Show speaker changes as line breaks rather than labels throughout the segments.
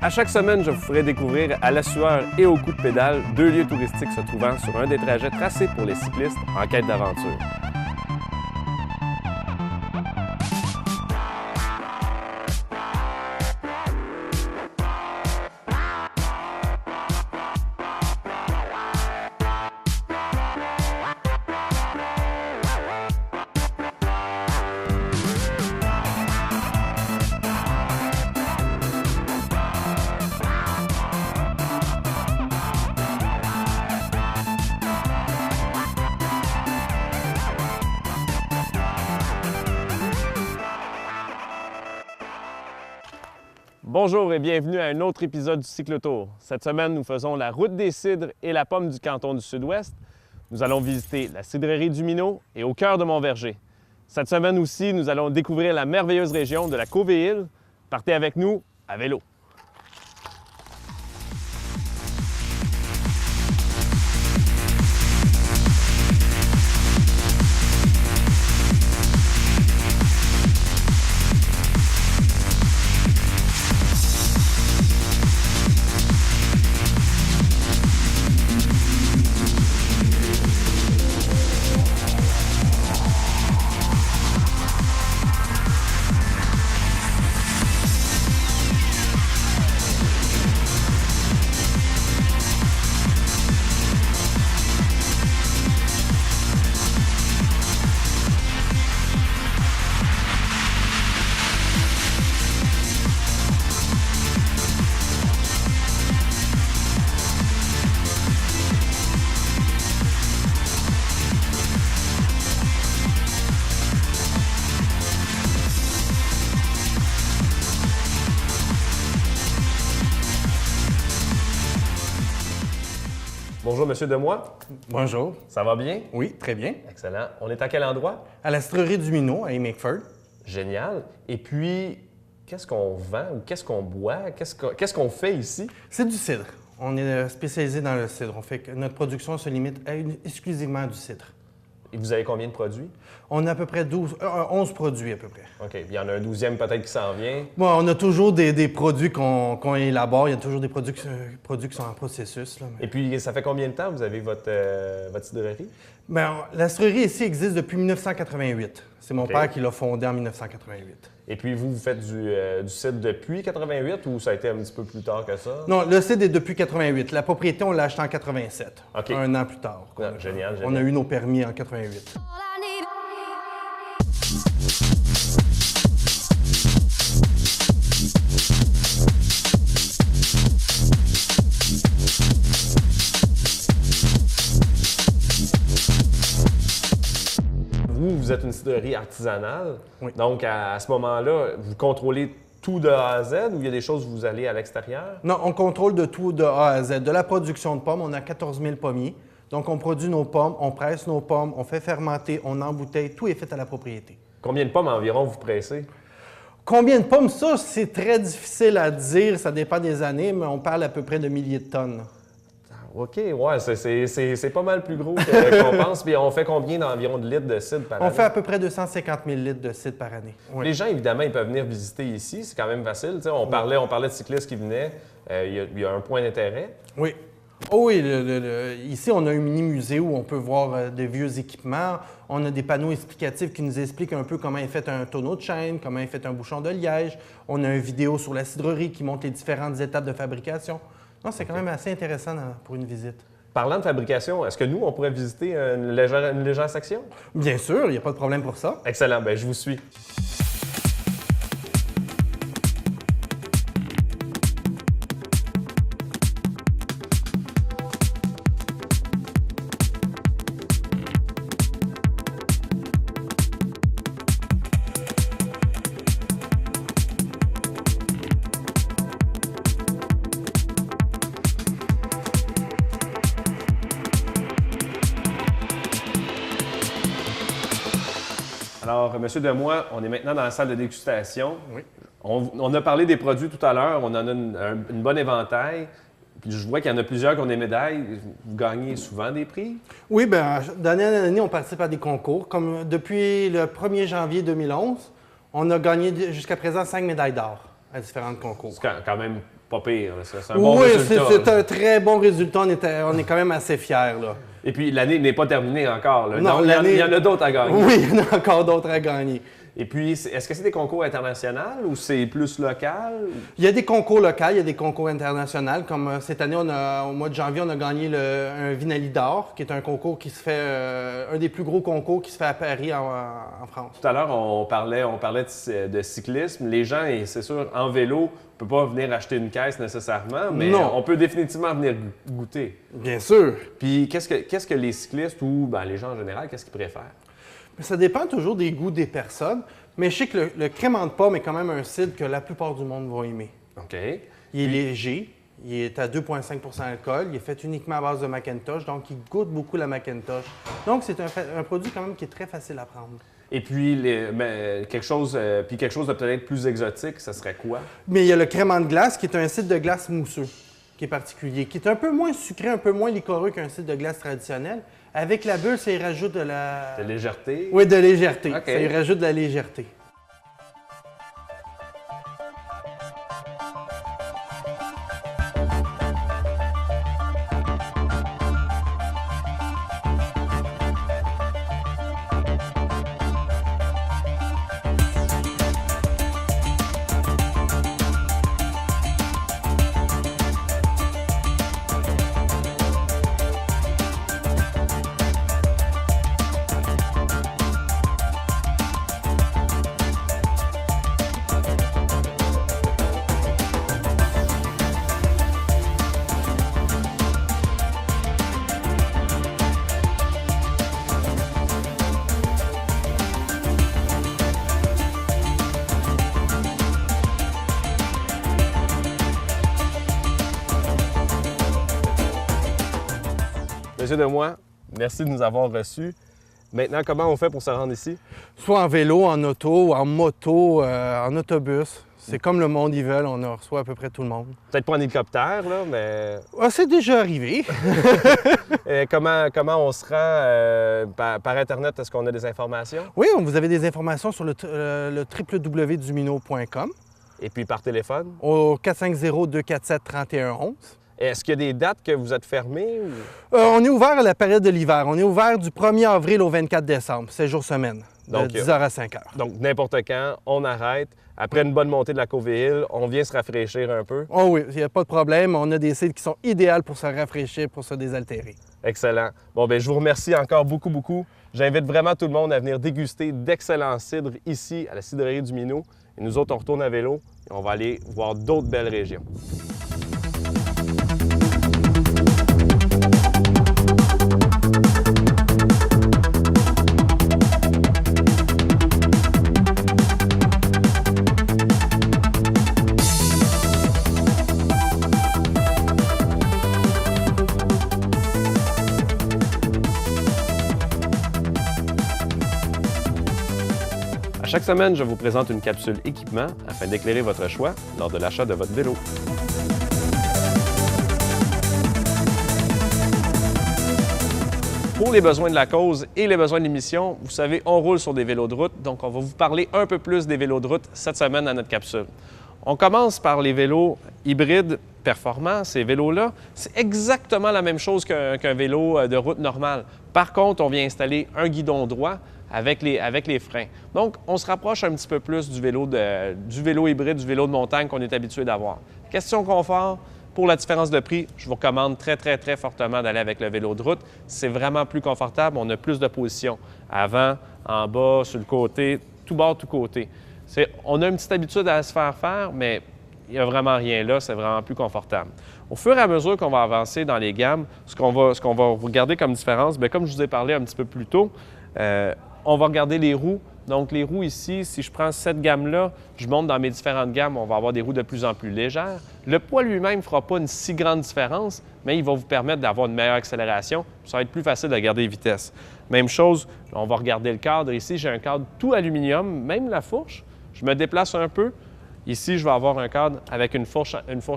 À chaque semaine, je vous ferai découvrir à la sueur et au coup de pédale deux lieux touristiques se trouvant sur un des trajets tracés pour les cyclistes en quête d'aventure. Bonjour et bienvenue à un autre épisode du Cyclotour. Cette semaine, nous faisons la route des cidres et la pomme du canton du Sud-Ouest. Nous allons visiter la cidrerie du Minot et au cœur de Montverger. Cette semaine aussi, nous allons découvrir la merveilleuse région de la Cauvéile. Partez avec nous à vélo. Bonjour, Monsieur Demoy.
Bonjour.
Ça va bien?
Oui, très bien.
Excellent. On est à quel endroit?
À la cidrerie du Minot, à Hemingford.
Génial. Et puis, qu'est-ce qu'on vend ou qu'est-ce qu'on boit? Qu'est-ce qu'on fait ici?
C'est du cidre. On est spécialisé dans le cidre. Notre production se limite exclusivement à du cidre.
Et vous avez combien de produits?
On a à peu près 11 produits à peu près.
OK. Il y en a un 12e peut-être qui s'en vient.
Bon, on a toujours des produits qu'on élabore. Il y a toujours des produits qui sont en processus. Là, mais...
Et puis, ça fait combien de temps que vous avez votre cidrerie?
Bien, la cidrerie ici existe depuis 1988. C'est mon
OK.
père qui l'a fondée en 1988.
Et puis, vous faites du cidre depuis 88 ou ça a été un petit peu plus tard que ça?
Non, le cidre est depuis 88. La propriété, on l'a acheté en 87.
OK.
Un an plus tard.
Ah, génial.
On a eu nos permis en 88.
Vous êtes une cidrerie artisanale.
Oui.
Donc, à ce moment-là, vous contrôlez tout de A à Z ou il y a des choses où vous allez à l'extérieur?
Non, on contrôle de tout de A à Z. De la production de pommes, on a 14 000 pommiers. Donc, on produit nos pommes, on presse nos pommes, on fait fermenter, on embouteille. Tout est fait à la propriété.
Combien de pommes environ vous pressez?
Combien de pommes? Ça, c'est très difficile à dire. Ça dépend des années, mais on parle à peu près de milliers de tonnes.
OK, ouais, c'est pas mal plus gros qu'on pense. Puis on fait combien d'environ de litres de cidre par année?
On fait à peu près 250 000 litres de cidre par année. Oui.
Les gens, évidemment, ils peuvent venir visiter ici. C'est quand même facile. Tu sais, on parlait de cyclistes qui venaient. Il y a un point d'intérêt.
Oui. Oh oui, ici, on a un mini-musée où on peut voir de vieux équipements. On a des panneaux explicatifs qui nous expliquent un peu comment est fait un tonneau de chaîne, comment est fait un bouchon de liège. On a une vidéo sur la cidrerie qui montre les différentes étapes de fabrication. Non, c'est quand même assez intéressant pour une visite.
Parlant de fabrication, est-ce que nous, on pourrait visiter une légère section?
Bien sûr, il n'y a pas de problème pour ça.
Excellent, bien, je vous suis. Alors, M. Demoy, on est maintenant dans la salle de dégustation.
Oui.
On a parlé des produits tout à l'heure. On en a une bonne éventail. Puis je vois qu'il y en a plusieurs qui ont des médailles. Vous gagnez souvent des prix?
Oui, bien, d'année en année, on participe à des concours. Comme depuis le 1er janvier 2011, on a gagné jusqu'à présent 5 médailles d'or à différents concours.
C'est quand même pas pire. C'est un bon
Oui,
résultat.
c'est un très bon résultat. On est quand même assez fiers, là.
Et puis, l'année n'est pas terminée encore. Là.
Non,
il y en a d'autres à gagner.
Oui, il y en a encore d'autres à gagner.
Et puis, est-ce que c'est des concours internationaux ou c'est plus local?
Il y a des concours locaux, il y a des concours internationaux. Comme cette année, au mois de janvier, on a gagné un Vinali d'or, qui est un concours qui se fait, un des plus gros concours qui se fait à Paris, en France.
Tout à l'heure, on parlait de cyclisme. Les gens, et c'est sûr, en vélo, on ne peut pas venir acheter une caisse nécessairement, mais
non.
On peut définitivement venir goûter.
Bien sûr.
Puis, qu'est-ce que les cyclistes ou les gens en général, qu'est-ce qu'ils préfèrent?
Ça dépend toujours des goûts des personnes, mais je sais que le crément de pomme est quand même un cidre que la plupart du monde va aimer.
OK.
Il est léger, il est à 2,5 d'alcool, il est fait uniquement à base de Macintosh, donc il goûte beaucoup la Macintosh. Donc c'est un produit quand même qui est très facile à prendre.
Et puis, quelque chose de peut-être plus exotique, ça serait quoi?
Mais il y a le crément de glace qui est un cidre de glace mousseux, qui est particulier, qui est un peu moins sucré, un peu moins liquoreux qu'un cidre de glace traditionnel. Avec la bulle, ça y rajoute de la...
De légèreté?
Oui, de légèreté.
OK.
Ça y rajoute de la légèreté.
Monsieur Demoy, merci de nous avoir reçus. Maintenant, comment on fait pour se rendre ici?
Soit en vélo, en auto, en moto, en autobus. C'est comme le monde y veut, on en reçoit à peu près tout le monde.
Peut-être pas en hélicoptère, là, mais...
Ah, c'est déjà arrivé.
Comment on se rend par Internet? Est-ce qu'on a des informations?
Oui, vous avez des informations sur le www.dumino.com.
Et puis par téléphone?
Au 450-247-3111.
Est-ce qu'il y a des dates que vous êtes fermés? Ou...
On est ouvert à la période de l'hiver. On est ouvert du 1er avril au 24 décembre, 7 jours semaine, de
Donc,
10h à 5h.
Donc, n'importe quand, on arrête. Après une bonne montée de la Covey Hill, on vient se rafraîchir un peu.
Oh oui, il n'y a pas de problème. On a des cidres qui sont idéales pour se rafraîchir, pour se désaltérer.
Excellent. Bon, bien, je vous remercie encore beaucoup, beaucoup. J'invite vraiment tout le monde à venir déguster d'excellents cidres ici, à la cidrerie du Minot. Et nous autres, on retourne à vélo et on va aller voir d'autres belles régions. Chaque semaine, je vous présente une capsule équipement afin d'éclairer votre choix lors de l'achat de votre vélo. Pour les besoins de la cause et les besoins de l'émission, vous savez, on roule sur des vélos de route, donc on va vous parler un peu plus des vélos de route cette semaine dans notre capsule. On commence par les vélos hybrides performants. Ces vélos-là, c'est exactement la même chose qu'un vélo de route normal. Par contre, on vient installer un guidon droit avec les freins. Donc, on se rapproche un petit peu plus du vélo hybride, du vélo de montagne qu'on est habitué d'avoir. Question confort, pour la différence de prix, je vous recommande très, très, très fortement d'aller avec le vélo de route. C'est vraiment plus confortable, on a plus de positions. Avant, en bas, sur le côté, tout bord, tout côté. On a une petite habitude à se faire, mais il n'y a vraiment rien là, c'est vraiment plus confortable. Au fur et à mesure qu'on va avancer dans les gammes, ce qu'on va regarder comme différence, bien, comme je vous ai parlé un petit peu plus tôt, on va regarder les roues. Donc, les roues ici, si je prends cette gamme-là, je monte dans mes différentes gammes, on va avoir des roues de plus en plus légères. Le poids lui-même ne fera pas une si grande différence, mais il va vous permettre d'avoir une meilleure accélération. Ça va être plus facile de garder les vitesses. Même chose, on va regarder le cadre. Ici, j'ai un cadre tout aluminium, même la fourche. Je me déplace un peu. Ici, je vais avoir un cadre avec une fourche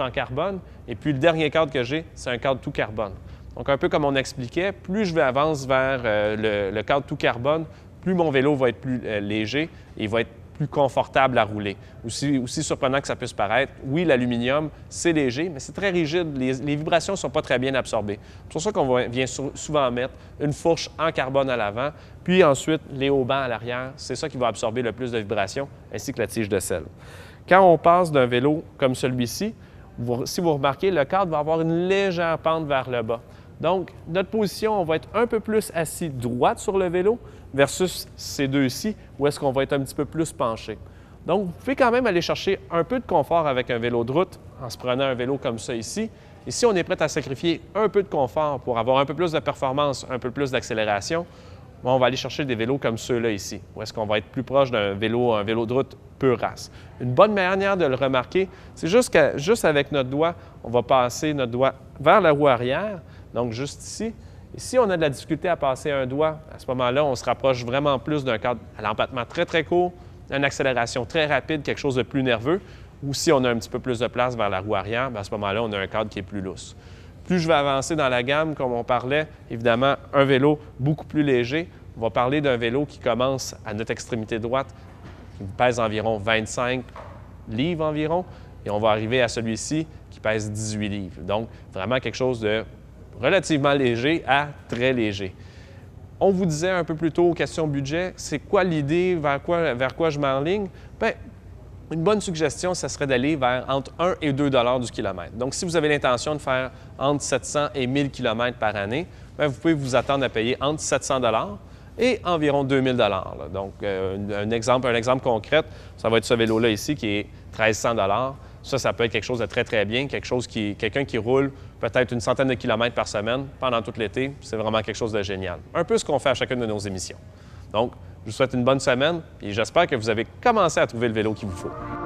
en carbone. Et puis, le dernier cadre que j'ai, c'est un cadre tout carbone. Donc, un peu comme on expliquait, plus je avance vers le cadre tout carbone, plus mon vélo va être plus léger et il va être plus confortable à rouler. Aussi surprenant que ça puisse paraître, oui, l'aluminium, c'est léger, mais c'est très rigide. Les vibrations ne sont pas très bien absorbées. C'est pour ça qu'on vient souvent mettre une fourche en carbone à l'avant, puis ensuite les haubans à l'arrière. C'est ça qui va absorber le plus de vibrations, ainsi que la tige de selle. Quand on passe d'un vélo comme celui-ci, si vous remarquez, le cadre va avoir une légère pente vers le bas. Donc, notre position, on va être un peu plus assis droite sur le vélo versus ces deux-ci, où est-ce qu'on va être un petit peu plus penché. Donc, vous pouvez quand même aller chercher un peu de confort avec un vélo de route en se prenant un vélo comme ça ici. Et si on est prêt à sacrifier un peu de confort pour avoir un peu plus de performance, un peu plus d'accélération, on va aller chercher des vélos comme ceux-là ici, où est-ce qu'on va être plus proche d'un vélo, un vélo de route pure race. Une bonne manière de le remarquer, c'est juste avec notre doigt, on va passer notre doigt vers la roue arrière, donc juste ici. Et si on a de la difficulté à passer un doigt, à ce moment-là, on se rapproche vraiment plus d'un cadre à l'empattement très, très court, une accélération très rapide, quelque chose de plus nerveux. Ou si on a un petit peu plus de place vers la roue arrière, bien à ce moment-là, on a un cadre qui est plus lousse. Plus je vais avancer dans la gamme, comme on parlait, évidemment, un vélo beaucoup plus léger. On va parler d'un vélo qui commence à notre extrémité droite, qui pèse environ 25 livres environ, et on va arriver à celui-ci qui pèse 18 livres. Donc, vraiment quelque chose de relativement léger à très léger. On vous disait un peu plus tôt, question budget, c'est quoi l'idée, vers quoi je m'enligne? Bien, une bonne suggestion, ça serait d'aller vers entre 1 et 2 $ du kilomètre. Donc, si vous avez l'intention de faire entre 700 et 1000 km par année, bien, vous pouvez vous attendre à payer entre 700 $ et environ 2000 $. Donc, un exemple concret, ça va être ce vélo-là ici qui est 1300 $. Ça peut être quelque chose de très, très bien, quelqu'un qui roule peut-être une centaine de kilomètres par semaine pendant tout l'été. C'est vraiment quelque chose de génial. Un peu ce qu'on fait à chacune de nos émissions. Donc, je vous souhaite une bonne semaine et j'espère que vous avez commencé à trouver le vélo qu'il vous faut.